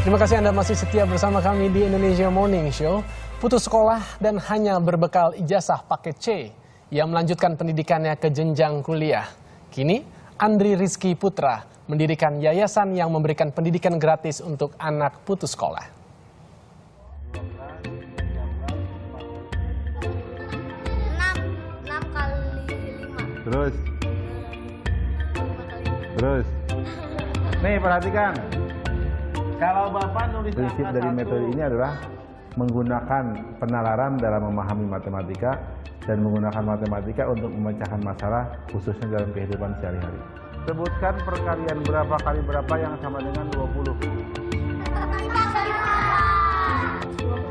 Terima kasih Anda masih setia bersama kami di Indonesia Morning Show. Putus sekolah dan hanya berbekal ijazah paket C, ia melanjutkan pendidikannya ke jenjang kuliah. Kini, Andri Rizky Putra mendirikan yayasan yang memberikan pendidikan gratis untuk anak putus sekolah. Enam kali 5. Terus. Nih perhatikan. Kalau Bapak nulis prinsip dari metode ini adalah menggunakan penalaran dalam memahami matematika dan menggunakan matematika untuk memecahkan masalah khususnya dalam kehidupan sehari-hari. Sebutkan perkalian berapa kali berapa yang sama dengan 20.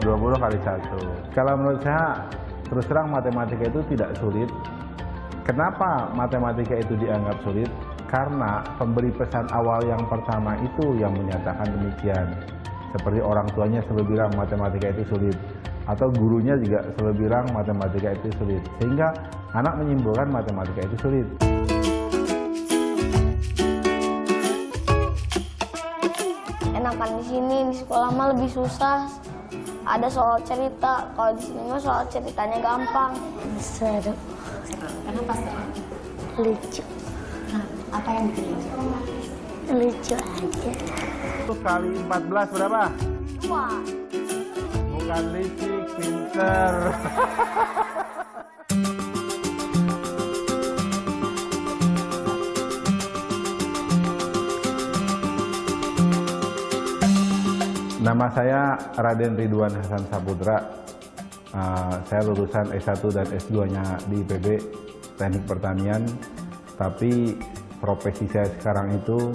20 kali 1. Kalau menurut saya, terus terang matematika itu tidak sulit. Kenapa matematika itu dianggap sulit? Karena pemberi pesan awal yang pertama itu yang menyatakan demikian. Seperti orang tuanya selalu bilang matematika itu sulit. Atau gurunya juga selalu bilang matematika itu sulit. Sehingga anak menyimpulkan matematika itu sulit. Enakan di sini, di sekolah mah lebih susah. Ada soal cerita, kalau di sini mah soal ceritanya gampang. Seru. Kenapa seru? Lucu. Nah, apa yang bikin lucu? Lucu aja. 1 kali 14 berapa? 2. Bukan licik, pinter. Nama saya Raden Ridwan Hasan Saputra. Saya lulusan S1 dan S2-nya di IPB Teknik Pertanian. Tapi profesi saya sekarang itu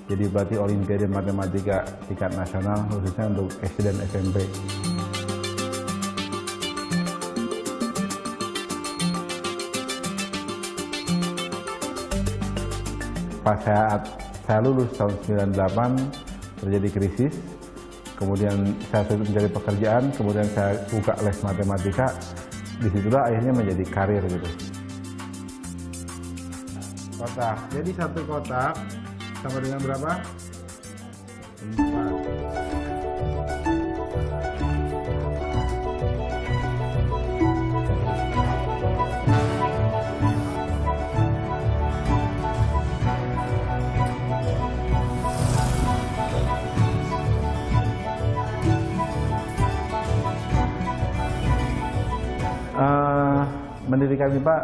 jadi pelatih Olimpiade Matematika tingkat nasional khususnya untuk SD dan SMP. Pas saya lulus tahun 98 terjadi krisis, kemudian saya sulit mencari pekerjaan, kemudian saya buka les matematika, disitulah akhirnya menjadi karir gitu. Kotak, jadi satu kotak sama dengan berapa? 4. Mendirikan MIPA,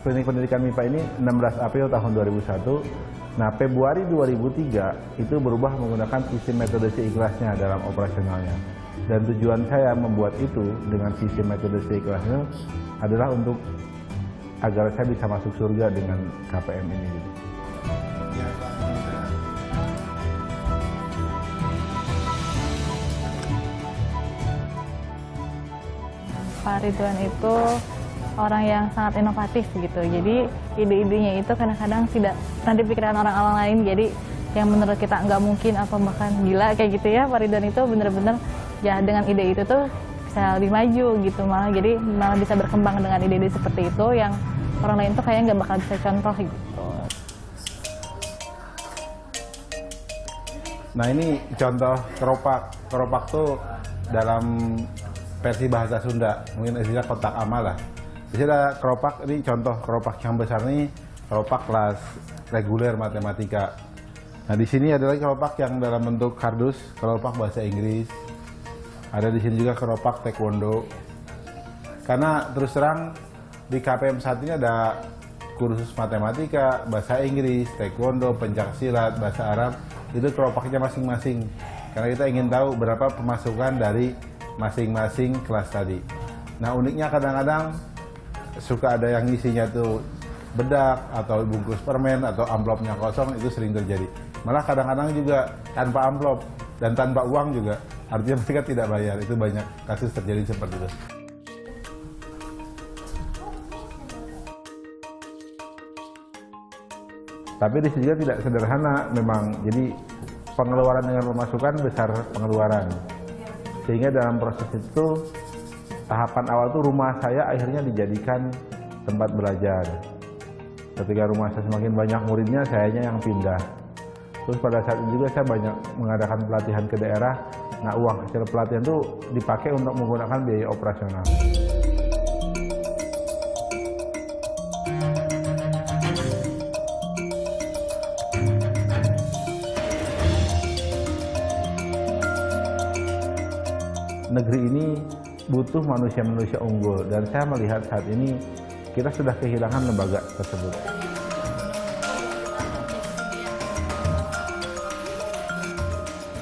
klinik pendidikan MIPA ini 16 April tahun 2001. Nah, Februari 2003 itu berubah menggunakan sistem metode seikhlasnya dalam operasionalnya. Dan tujuan saya membuat itu dengan sistem metode seikhlasnya adalah untuk agar saya bisa masuk surga dengan KPM ini. Gitu. Pak Ridwan itu orang yang sangat inovatif gitu. Jadi ide-idenya itu kadang-kadang tidak pernah dipikirkan orang lain. Jadi yang menurut kita nggak mungkin atau bahkan gila kayak gitu ya, Pak Ridwan itu bener-bener ya dengan ide itu tuh bisa lebih maju gitu, malah bisa berkembang dengan ide-ide seperti itu yang orang lain tuh kayaknya nggak bakal bisa contoh gitu. Nah, ini contoh keropak. Keropak tuh dalam versi bahasa Sunda, mungkin istilah kotak amal lah. Di sini ada keropak, ini contoh keropak yang besar nih, keropak kelas reguler matematika. Nah, di sini ada lagi keropak yang dalam bentuk kardus, keropak bahasa Inggris. Ada di sini juga keropak taekwondo. Karena terus terang di KPM saat ini ada kursus matematika, bahasa Inggris, taekwondo, pencaksilat, bahasa Arab. Itu keropaknya masing-masing. Karena kita ingin tahu berapa pemasukan dari masing-masing kelas tadi. Nah, uniknya kadang-kadang suka ada yang isinya tuh bedak atau bungkus permen atau amplopnya kosong, itu sering terjadi. Malah kadang-kadang juga tanpa amplop dan tanpa uang juga, artinya mereka tidak bayar. Itu banyak kasus terjadi seperti itu. Tapi di sini juga tidak sederhana memang. Jadi pengeluaran dengan pemasukan besar pengeluaran. Sehingga dalam proses itu tahapan awal itu rumah saya akhirnya dijadikan tempat belajar. Ketika rumah saya semakin banyak muridnya, sayanya yang pindah. Terus pada saat itu juga saya banyak mengadakan pelatihan ke daerah. Nah, uang hasil pelatihan itu dipakai untuk menggunakan biaya operasional. Negeri ini butuh manusia-manusia unggul, dan saya melihat saat ini kita sudah kehilangan lembaga tersebut.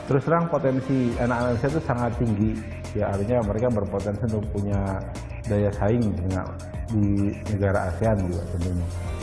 Terus terang potensi anak-anak Indonesia itu sangat tinggi, ya artinya mereka berpotensi untuk punya daya saing di negara ASEAN juga tentunya.